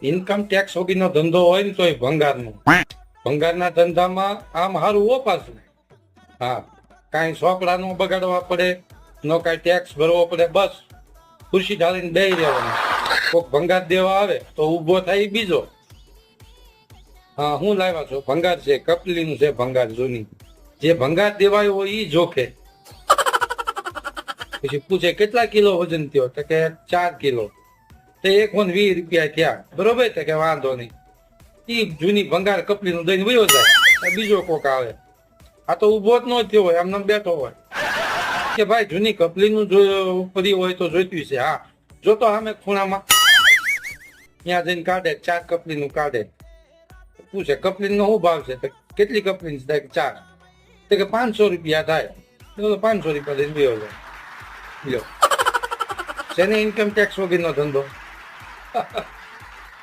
Income tax વગરનો ધંધો હોય ને તો એ ભંગારના ધંધામાં આમ સારું ઓપાશું. હા, કાંઈ ચોપડા નો બગાડવા પડે, નો કાંઈ ટેક્સ ભરવો પડે, બસ ખુરશી ઢાળીને બેસી રહેવાનું. કોઈક ભંગાર દેવા આવે તો ઊભો થાય બીજો. હા, હું લાવ્યા છું ભંગાર છે, કપલીનું છે ભંગાર જૂની. જે ભંગાર દેવાયો હોય ઈ જોખે. પછી પૂછે કેટલા કિલો વજન થયો, તો કે 4 કિલો. તો 120 રૂપિયા થયા, બરોબર? તો કે વાંધો નહીં. ઈ જૂની ભંગાર કપલીનું દઈને વયો જાય, બીજો કોક આવે. આ તો ઉભો જ ન થયો હોય, આમને બેઠો હોય કે ભાઈ જૂની કપલીનું પડી હોય તો જોઈતું છે. હા, જોતો સામે ખૂણામાં ત્યાં જઈને કાઢે, 4 કપલીનું કાઢે. પૂછે કપલીનો શું ભાવ છે? તો કેટલી કપલી છે? 4. તો કે 500 રૂપિયા થાય. તો 500 રૂપિયા દઈને વયો જાય. લ્યો, શેને ઇન્કમ ટેક્સ વગરનો ધંધો.